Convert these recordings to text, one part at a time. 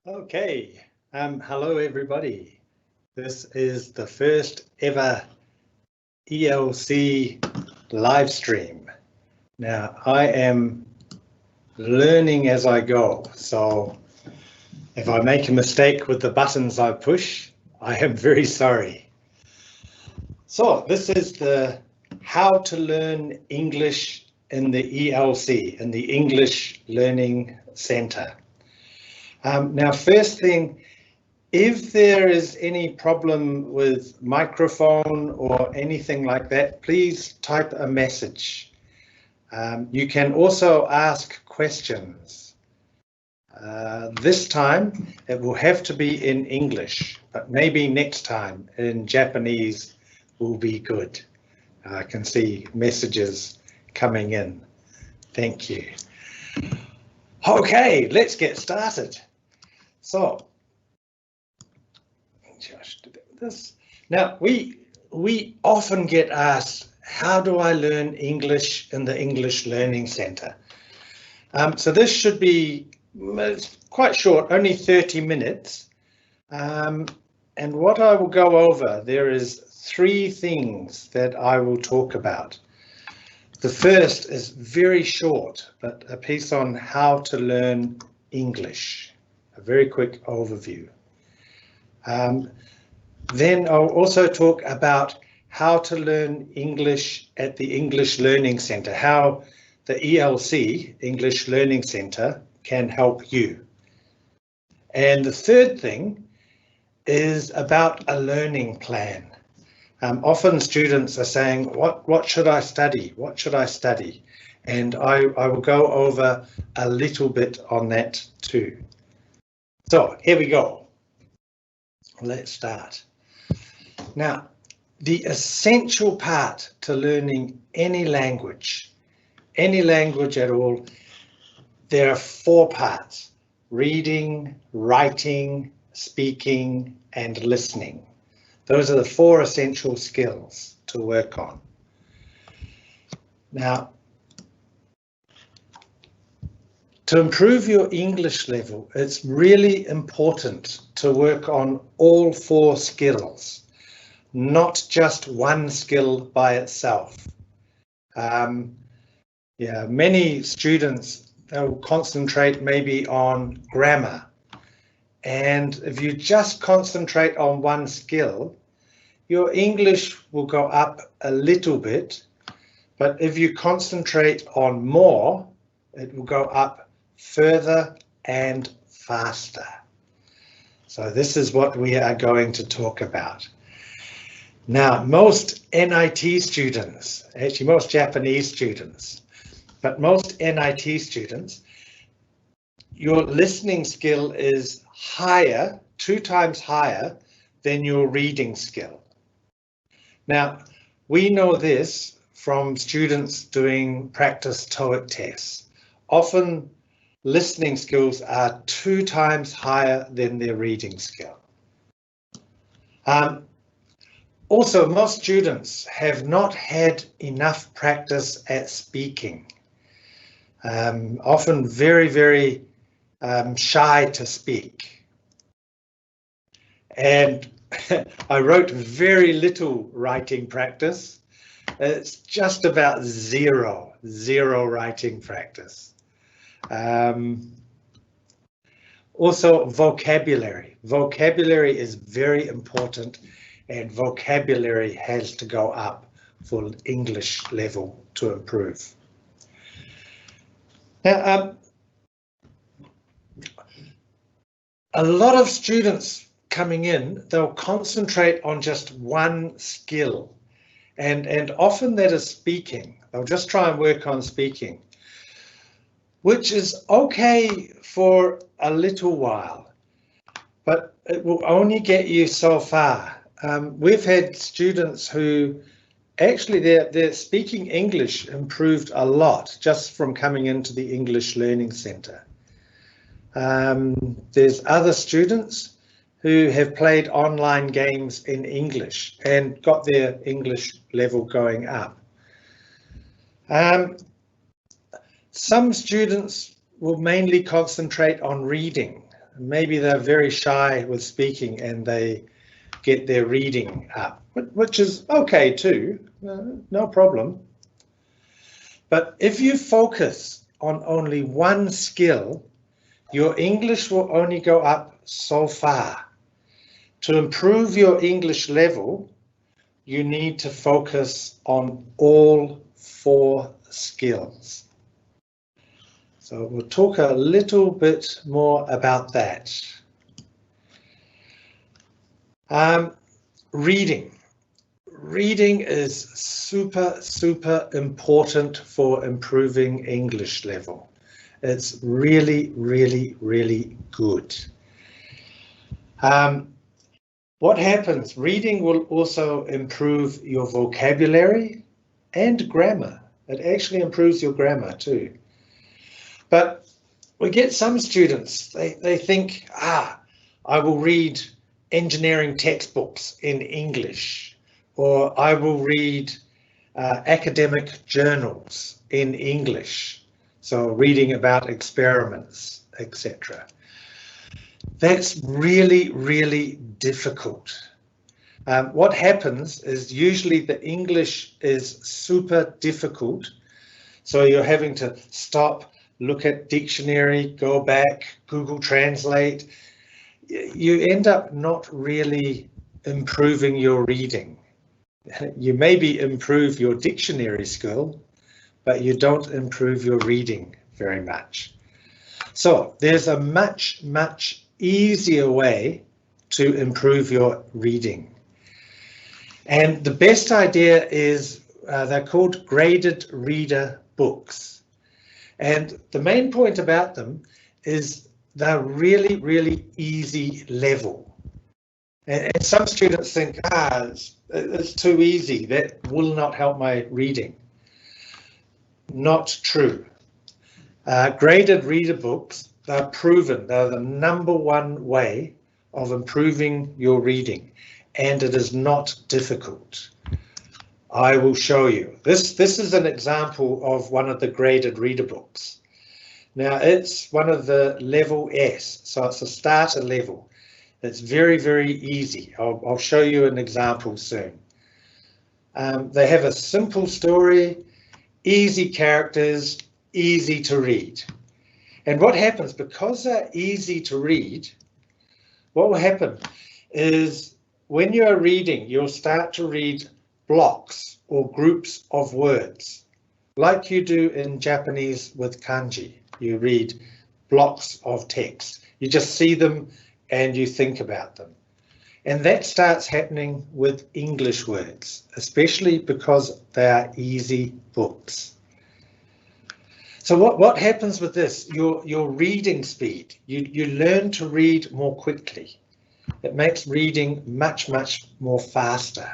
Okay, hello everybody. This is the first ever ELC live stream. Now I am learning as I go, so if I make a mistake with the buttons I push, I am very sorry. So this is the How to Learn English in the ELC, in the English Learning Centre. Now first thing, if there is any problem with microphone or anything like that, please type a message. You can also ask questions. This time it will have to be in English, but maybe next time in Japanese will be good. I can see messages coming in. Thank you. Okay, let's get started. So, just this. Now, we often get asked, how do I learn English in the English Learning Centre? So this should be quite short, only 30 minutes. And what I will go over, there is 3 things that I will talk about. The first is very short, but a piece on how to learn English. A very quick overview. Then I'll also talk about how to learn English at the English Learning Centre, how the ELC, English Learning Centre, can help you. And the third thing is about a learning plan. Often students are saying, what should I study? What should I study? And I will go over a little bit on that too. So here we go. Let's start. Now, the essential part to learning any language at all, there are 4 parts: reading, writing, speaking, and listening. Those are the 4 essential skills to work on. Now, to improve your English level, it's really important to work on all 4 skills, not just one skill by itself. Many students, they'll concentrate maybe on grammar. And if you just concentrate on one skill, your English will go up a little bit. But if you concentrate on more, it will go up further and faster. So this is what we are going to talk about. Now, most NIT students, actually most Japanese students, but most NIT students, your listening skill is higher, 2 times higher than your reading skill. Now, we know this from students doing practice TOEIC tests. Often listening skills are 2 times higher than their reading skill. Also, most students have not had enough practice at speaking. Often very, very shy to speak. And I wrote very little writing practice. It's just about zero writing practice. Also vocabulary. Vocabulary is very important, and vocabulary has to go up for English level to improve. Now, a lot of students coming in, they'll concentrate on just one skill, and often that is speaking. They'll just try and work on speaking, which is okay for a little while, but it will only get you so far. We've had students who actually their speaking English improved a lot just from coming into the English Learning Centre. There's other students who have played online games in English and got their English level going up. Some students will mainly concentrate on reading. maybe they're very shy with speaking and they get their reading up, which is okay too, no problem. But if you focus on only one skill, your English will only go up so far. To improve your English level, you need to focus on all 4 skills. So we'll talk a little bit more about that. Reading. Reading is super important for improving English level. It's really good. What happens? Reading will also improve your vocabulary and grammar. It actually improves your grammar too. But we get some students, they think, I will read engineering textbooks in English, or I will read academic journals in English. So reading about experiments, etc. That's really difficult. What happens is usually the English is super difficult. So you're having to stop, look at dictionary, go back, Google Translate. You end up not really improving your reading. You maybe improve your dictionary skill, but you don't improve your reading very much. So there's a much easier way to improve your reading. And the best idea is they're called graded reader books. And the main point about them is they're really easy level. And some students think, it's too easy, that will not help my reading. Not true. Graded reader books, they're proven, they're the #1 way of improving your reading, and it is not difficult. I will show you. This is an example of one of the graded reader books. Now it's one of the level S, so it's a starter level. It's very easy. I'll show you an example soon. They have a simple story, easy characters, easy to read. And what happens, because they're easy to read, what will happen is when you're reading, you'll start to read blocks or groups of words, like you do in Japanese with kanji. You read blocks of text. You just see them and you think about them. And that starts happening with English words, especially because they are easy books. So what happens with this? Your reading speed, you learn to read more quickly. It makes reading much more faster.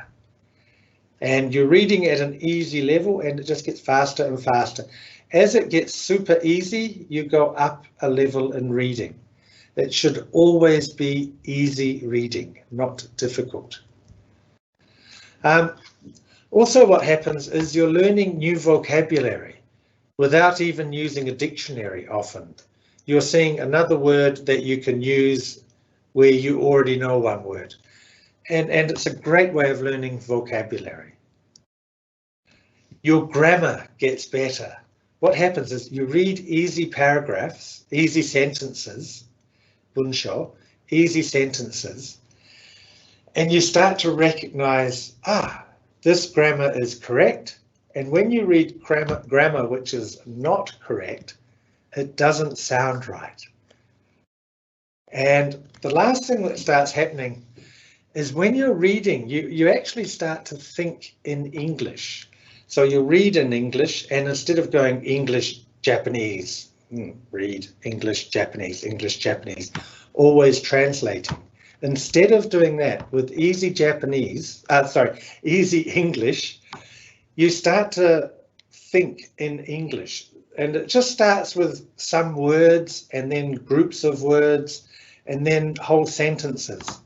And you're reading at an easy level and it just gets faster and faster. As it gets super easy, you go up a level in reading. It should always be easy reading, not difficult. Also what happens is you're learning new vocabulary without even using a dictionary often. You're seeing another word that you can use where you already know one word. And it's a great way of learning vocabulary. Your grammar gets better. What happens is you read easy paragraphs, easy sentences, bunsho, easy sentences, and you start to recognize, this grammar is correct. And when you read grammar which is not correct, it doesn't sound right. And the last thing that starts happening is when you're reading, you actually start to think in English. So you read in English, and instead of going English, Japanese, read English, Japanese, always translating. Instead of doing that with easy easy English, you start to think in English. And it just starts with some words and then groups of words and then whole sentences.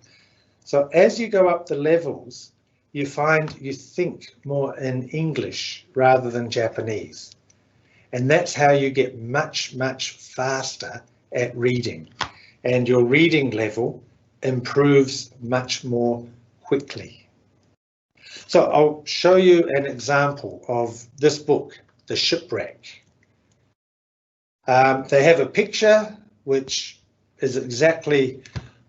So as you go up the levels, you find you think more in English rather than Japanese. And that's how you get much faster at reading. and your reading level improves much more quickly. So I'll show you an example of this book, The Shipwreck. They have a picture which is exactly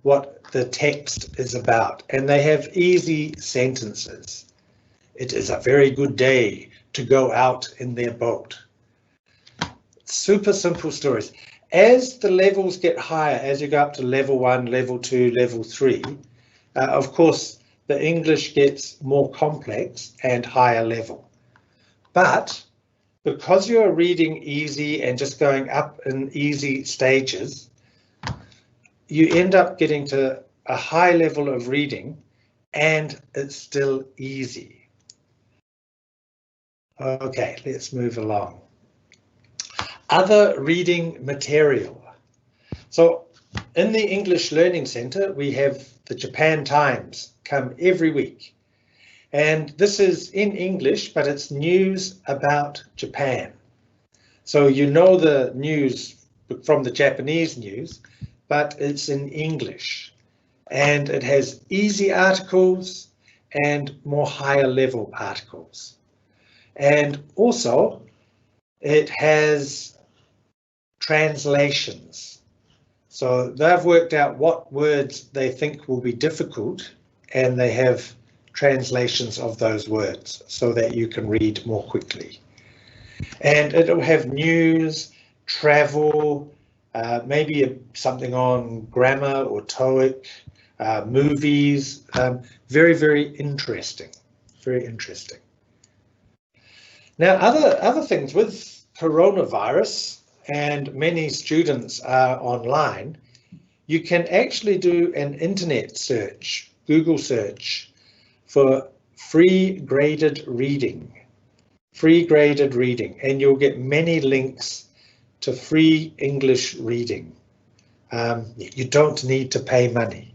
what the text is about, and they have easy sentences. It is a very good day to go out in their boat. Super simple stories. As the levels get higher, as you go up to level 1, level 2, level 3, of course, the English gets more complex and higher level. But because you're reading easy and just going up in easy stages, you end up getting to a high level of reading and it's still easy. Okay, let's move along. Other reading material. So in the English Learning Centre, we have the Japan Times come every week. And this is in English, but it's news about Japan. So you know the news from the Japanese news, but it's in English. And it has easy articles and more higher level articles. And also it has translations. So they've worked out what words they think will be difficult, and they have translations of those words so that you can read more quickly. And it'll have news, travel, maybe something on grammar or TOEIC, movies. Very, very interesting. Very interesting. Now, other things with coronavirus, and many students are online, you can actually do an internet search, Google search, for free graded reading, and you'll get many links to free English reading. You don't need to pay money.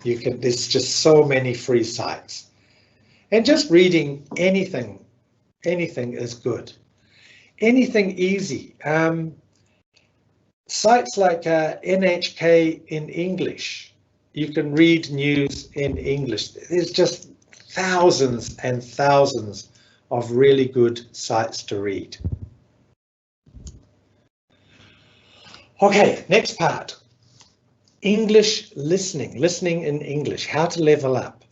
There's just so many free sites. And just reading anything is good. Anything easy. Sites like NHK in English, you can read news in English. There's just thousands and thousands of really good sites to read. Okay, next part. English listening in English, how to level up.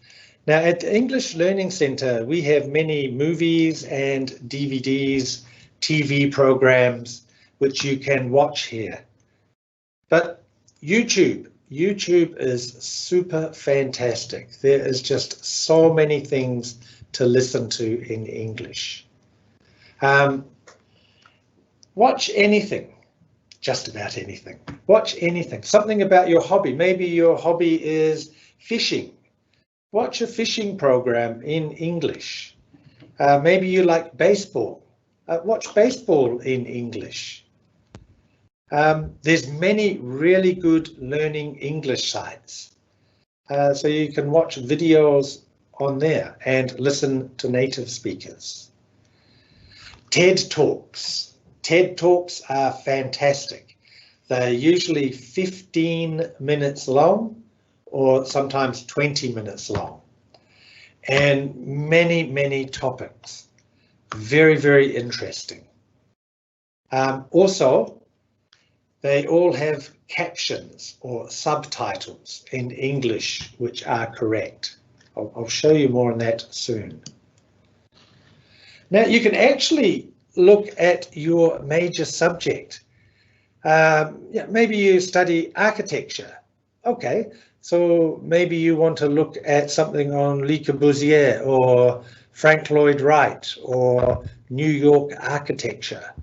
Now at the English Learning Centre, we have many movies and DVDs, TV programs, which you can watch here. But YouTube is super fantastic. There is just so many things to listen to in English. Watch anything, just about anything. Watch anything, something about your hobby. Maybe your hobby is fishing. Watch a fishing program in English. Maybe you like baseball. Watch baseball in English. There's many really good learning English sites. So you can watch videos on there and listen to native speakers. TED Talks. TED Talks are fantastic. They're usually 15 minutes long or sometimes 20 minutes long. And many topics. Very, very interesting. Also, they all have captions or subtitles in English, which are correct. I'll show you more on that soon. Now, you can actually look at your major subject. Maybe you study architecture. Okay, so maybe you want to look at something on Le Corbusier or Frank Lloyd Wright or New York architecture.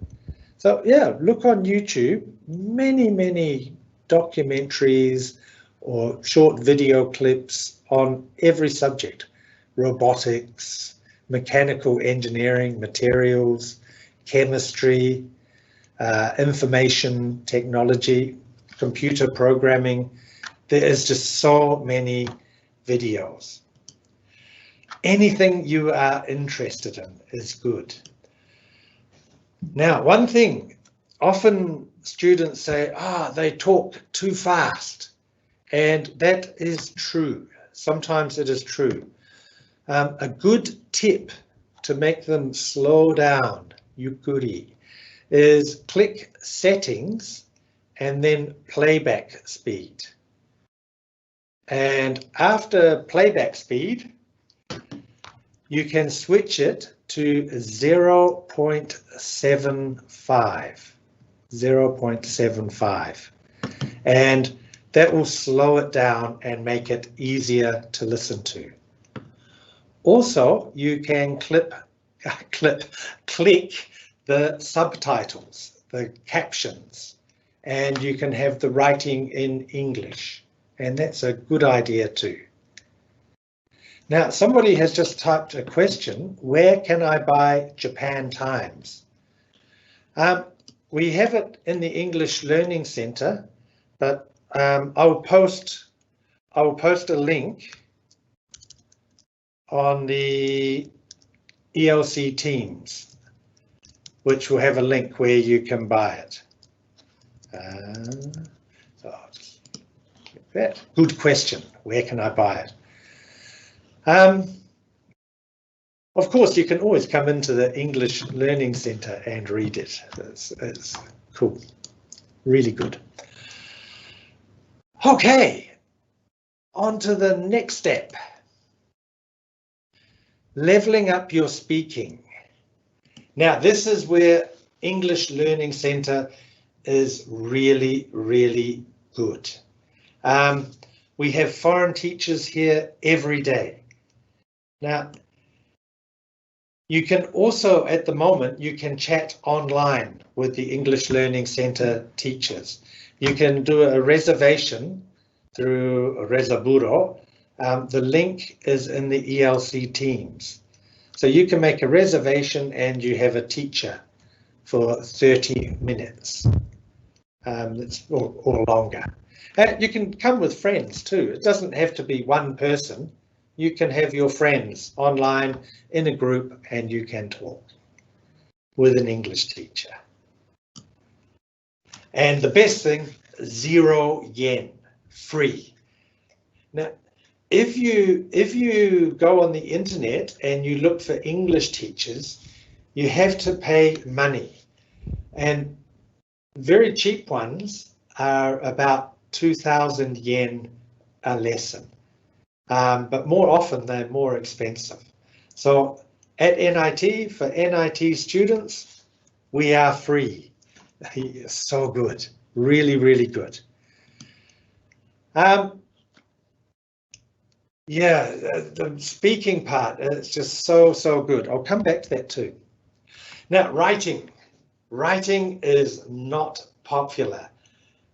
So yeah, look on YouTube, many documentaries or short video clips on every subject: robotics, mechanical engineering, materials, chemistry, information technology, computer programming. There is just so many videos. Anything you are interested in is good. Now, one thing often students say, they talk too fast, and that is true. Sometimes it is true. A good tip to make them slow down, yukuri, is click settings and then playback speed. And after playback speed, you can switch it to 0.75. 0.75. And that will slow it down and make it easier to listen to. Also, you can click the subtitles, the captions, and you can have the writing in English. And that's a good idea too. Now, somebody has just typed a question, where can I buy Japan Times? We have it in the English Learning Centre, but I'll post a link on the ELC Teams, which will have a link where you can buy it. So I'll just get that. Good question. Where can I buy it? Of course, you can always come into the English Learning Centre and read it. It's cool. Really good. Okay, on to the next step. Leveling up your speaking. Now, this is where English Learning Centre is really, really good. We have foreign teachers here every day. Now, you can also, at the moment, you can chat online with the English Learning Centre teachers. You can do a reservation through Resaburo. The link is in the ELC Teams. So you can make a reservation and you have a teacher for 30 minutes. Or longer. You can come with friends too. It doesn't have to be one person. You can have your friends online in a group and you can talk with an English teacher. And the best thing, 0 yen, free. Now, if you go on the internet and you look for English teachers, you have to pay money. And very cheap ones are about 2,000 yen a lesson. But more often they're more expensive. So at NIT, for NIT students, we are free. So good, really, really good. Yeah, the speaking part, it's just so good. I'll come back to that too. Now, writing. Writing is not popular.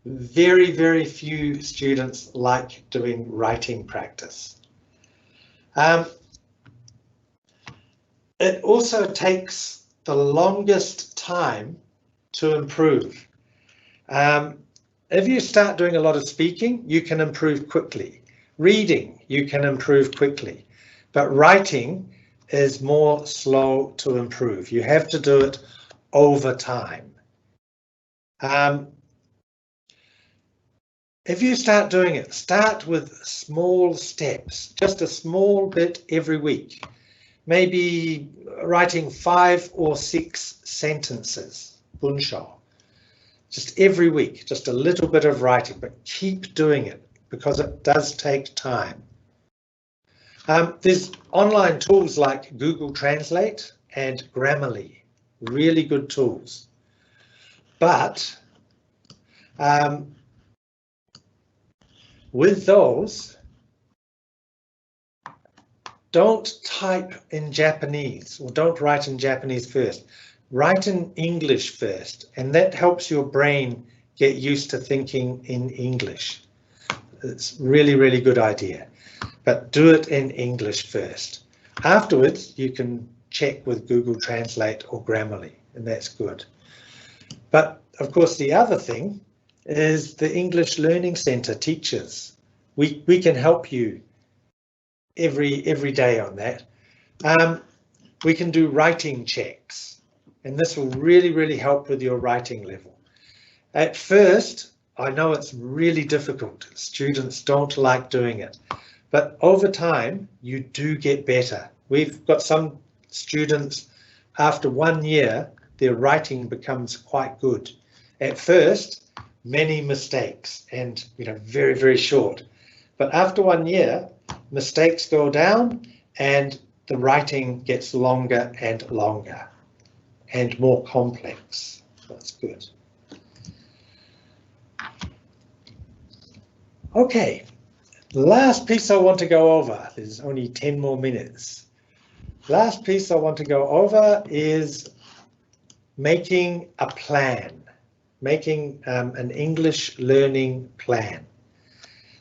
Very, very few students like doing writing practice. It also takes the longest time to improve. If you start doing a lot of speaking, you can improve quickly. Reading, you can improve quickly. But writing is more slow to improve. You have to do it over time. If you start doing it, start with small steps, just a small bit every week. Maybe writing 5 or 6 sentences, bunsho, just every week, just a little bit of writing, but keep doing it because it does take time. There's online tools like Google Translate and Grammarly, really good tools. But with those, don't type in Japanese or don't write in Japanese first. Write in English first, and that helps your brain get used to thinking in English. It's really, really good idea. But do it in English first. Afterwards, you can check with Google Translate or Grammarly, and that's good. But of course, the other thing is the English Learning Centre teachers. We can help you every day on that. We can do writing checks. and this will really help with your writing level. At first, I know it's really difficult. Students don't like doing it, but over time, you do get better. We've got some students, after 1 year, their writing becomes quite good. At first, many mistakes and very short. But after 1 year, mistakes go down and the writing gets longer and longer and more complex. That's good. Okay, last piece I want to go over. There's only 10 more minutes. Last piece I want to go over is making a plan, making an English learning plan.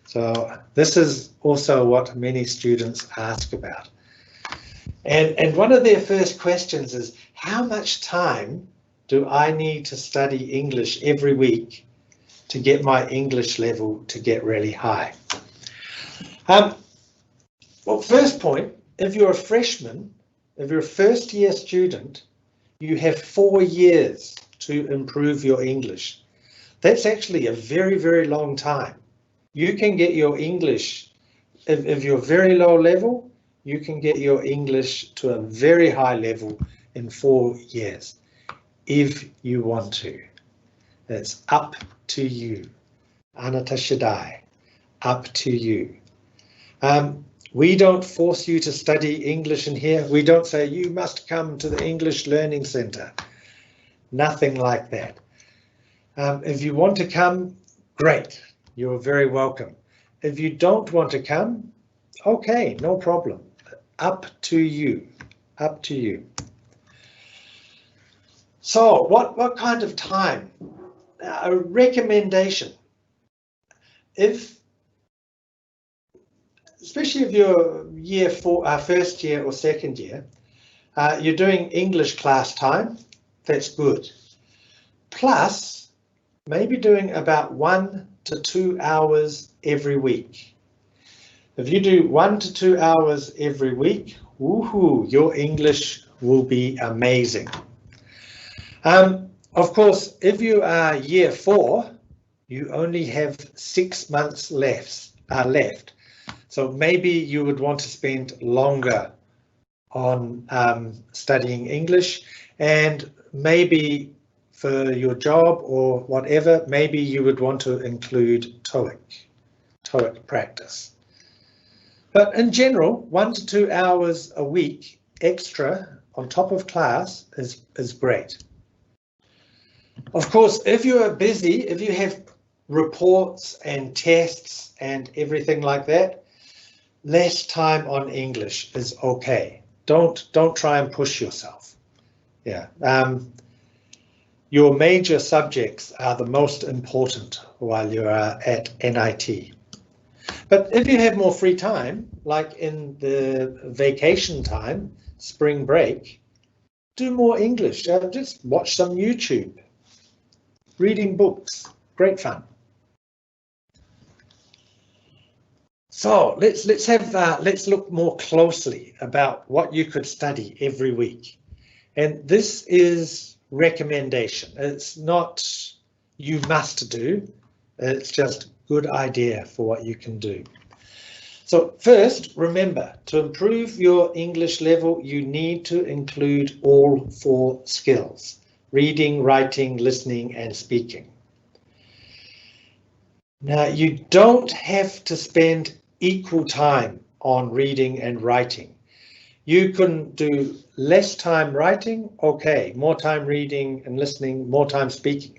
So this is also what many students ask about. And one of their first questions is, how much time do I need to study English every week to get my English level to get really high? Well, first point, if you're a freshman, if you're a first year student, you have 4 years to improve your English. That's actually a very long time. You can get your English, if you're very low level, you can get your English to a very high level in 4 years, if you want to. It's up to you. Anata Shaddai, up to you. We don't force you to study English in here. We don't say you must come to the English Learning Center. Nothing like that. If you want to come, great. You're very welcome. If you don't want to come, okay, no problem. Up to you. Up to you. So what kind of time? A recommendation. Especially if you're first year or second year, you're doing English class time, that's good. Plus, maybe doing about 1 to 2 hours every week. If you do 1 to 2 hours every week, woohoo, your English will be amazing. Of course, if you are year 4, you only have 6 months left. So maybe you would want to spend longer on studying English, and maybe for your job or whatever, maybe you would want to include TOEIC practice. But in general, 1 to 2 hours a week extra on top of class is great. Of course, if you are busy, if you have reports and tests and everything like that, less time on English is okay. Don't try and push yourself. Yeah. Your major subjects are the most important while you are at NIT. But if you have more free time, like in the vacation time, spring break, do more English. Just watch some YouTube. Reading books, great fun. So let's look more closely about what you could study every week. And this is recommendation. It's not you must do, it's just good idea for what you can do. So first, remember, to improve your English level, you need to include all 4 skills: reading, writing, listening, and speaking. Now, you don't have to spend equal time on reading and writing. You can do less time writing, okay, more time reading and listening, more time speaking,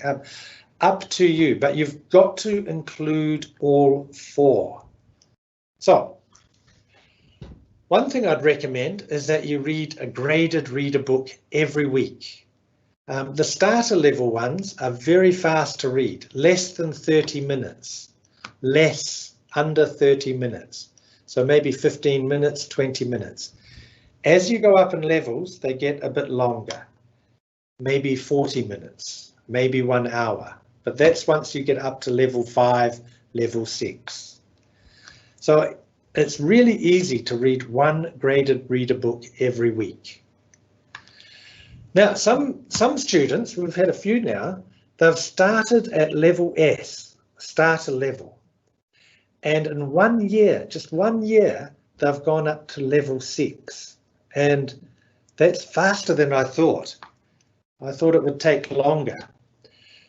up to you, but you've got to include all 4. So, one thing I'd recommend is that you read a graded reader book every week. The starter level ones are very fast to read, less than 30 minutes, under 30 minutes. So maybe 15 minutes, 20 minutes. As you go up in levels, they get a bit longer, maybe 40 minutes, maybe 1 hour. But that's once you get up to level 5, level 6. So it's really easy to read one graded reader book every week. Now, some students, we've had a few now, they've started at level S, starter level. And in 1 year, just 1 year, they've gone up to level 6. And that's faster than I thought. I thought it would take longer.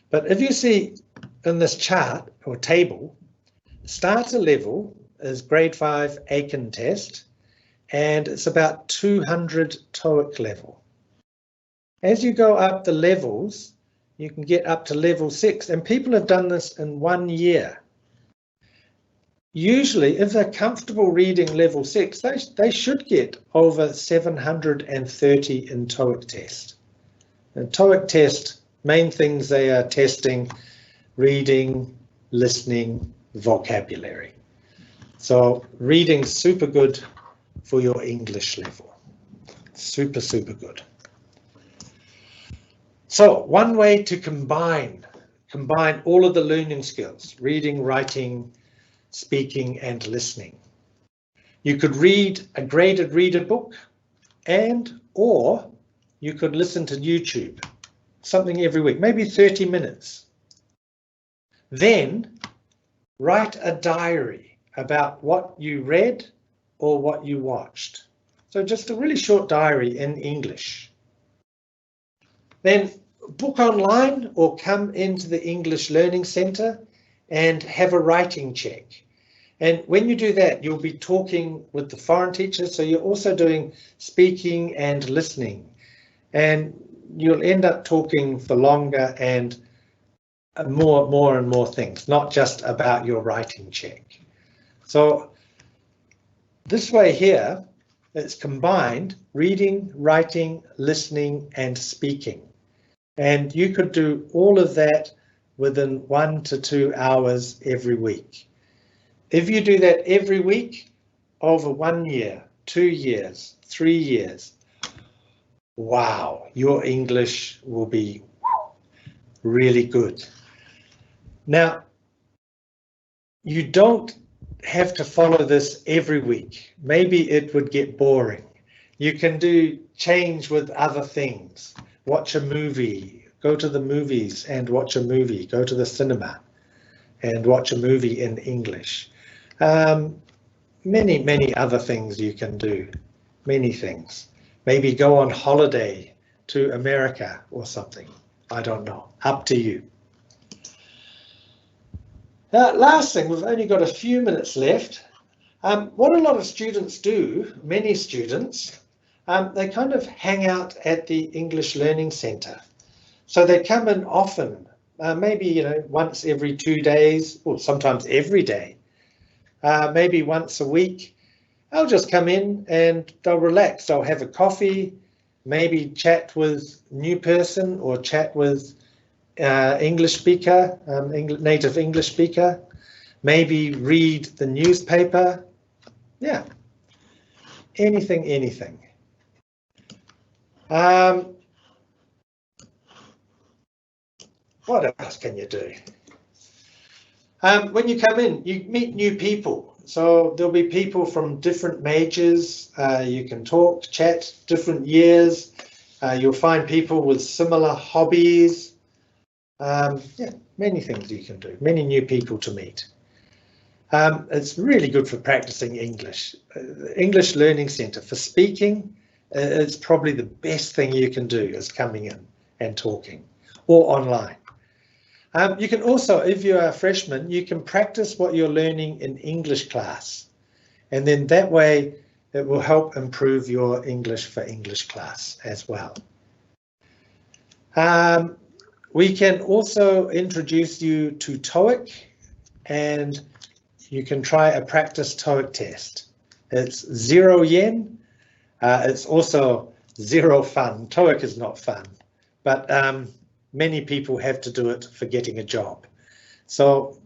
But if you see in this chart or table, starter level is grade 5 Aiken test, and it's about 200 TOEIC level. As you go up the levels, you can get up to level 6, and people have done this in 1 year. Usually, if they're comfortable reading level 6, they should get over 730 in TOEIC test. And TOEIC test, main things they are testing: reading, listening, vocabulary. So reading's super good for your English level. Super, super good. So one way to combine all of the learning skills: reading, writing, speaking, and listening. You could read a graded reader book, or you could listen to YouTube, something every week, maybe 30 minutes. Then write a diary about what you read or what you watched. So just a really short diary in English. Then book online or come into the English Learning Centre and have a writing check. And when you do that, you'll be talking with the foreign teachers, so you're also doing speaking and listening. And you'll end up talking for longer and more and more things, not just about your writing check. So this way here, it's combined reading, writing, listening, and speaking. And you could do all of that within 1 to 2 hours every week. If you do that every week over 1 year, 2 years, 3 years, wow, your English will be really good. Now, you don't have to follow this every week. Maybe it would get boring. You can change with other things. Watch a movie, go to the movies and watch a movie, go to the cinema and watch a movie in English. Many other things you can do, many things. Maybe go on holiday to America or something. I don't know, up to you. Last thing, we've only got a few minutes left. What a lot of students do, many students, they kind of hang out at the English Learning Centre. So they come in often, maybe once every 2 days, or sometimes every day, maybe once a week. They'll just come in and they'll relax. They'll have a coffee, maybe chat with a new person or chat with English speaker, native English speaker, maybe read the newspaper. Yeah, anything. What else can you do? When you come in, you meet new people. So there'll be people from different majors. You can talk, chat, different years. You'll find people with similar hobbies. Yeah, many things you can do, many new people to meet. It's really good for practicing English. English Learning Centre for speaking, it's probably the best thing you can do is coming in and talking, or online. You can also, if you're a freshman, you can practice what you're learning in English class. And then that way it will help improve your English for English class as well. We can also introduce you to TOEIC, and you can try a practice TOEIC test. It's €0. It's also zero fun. TOEIC is not fun, but many people have to do it for getting a job. So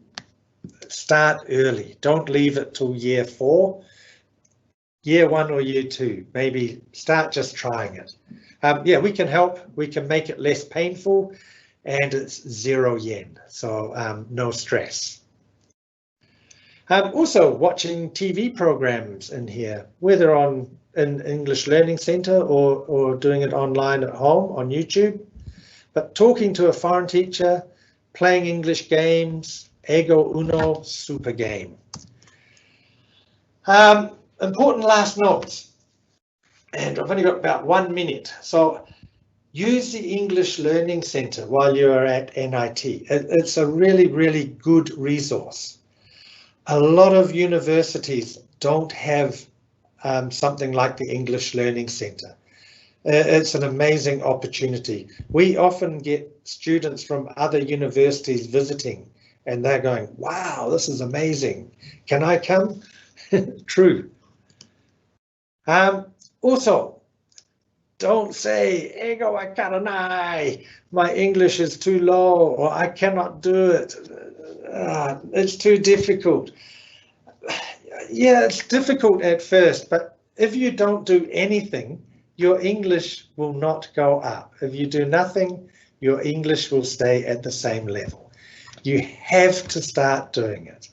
start early. Don't leave it till year 4, year 1 or year 2. Maybe start just trying it. Yeah, we can help. We can make it less painful, and it's €0, so no stress. Also watching TV programs in here, whether on in English Learning Center or doing it online at home on YouTube. But talking to a foreign teacher, playing English games, ego uno, super game. Important last notes, and I've only got about 1 minute. So use the English Learning Center while you are at NIT. It's a really, really good resource. A lot of universities don't have something like the English Learning Center. It's an amazing opportunity. We often get students from other universities visiting, and they're going, wow, this is amazing. Can I come? True. Also, don't say, ego I karanai, my English is too low, or I cannot do it. It's too difficult. Yeah, it's difficult at first, but if you don't do anything, your English will not go up. If you do nothing, your English will stay at the same level. You have to start doing it.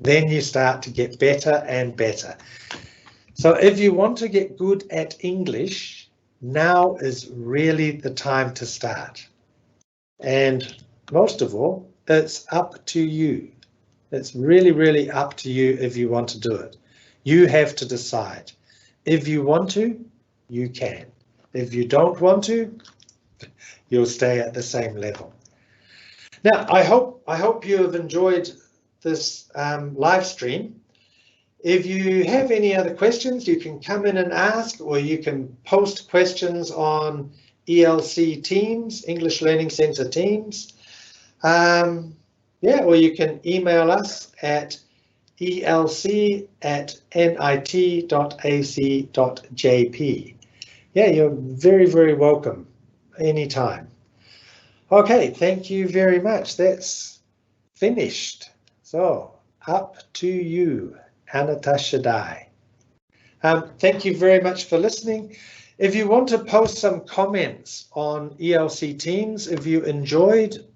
Then you start to get better and better. So if you want to get good at English, now is really the time to start. And most of all, it's up to you. It's really, really up to you if you want to do it. You have to decide. If you want to, you can. If you don't want to, you'll stay at the same level. Now, I hope you have enjoyed this live stream. If you have any other questions, you can come in and ask, or you can post questions on ELC Teams, English Learning Center Teams. Or you can email us at elc@nit.ac.jp. Yeah, you're very, very welcome anytime. Okay, thank you very much. That's finished. So up to you, Anatashadai. Thank you very much for listening. If you want to post some comments on ELC Teams, if you enjoyed,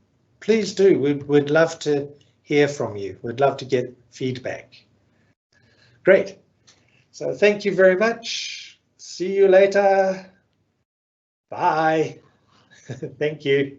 please do. We'd love to hear from you. We'd love to get feedback. Great. So thank you very much. See you later. Bye. Thank you.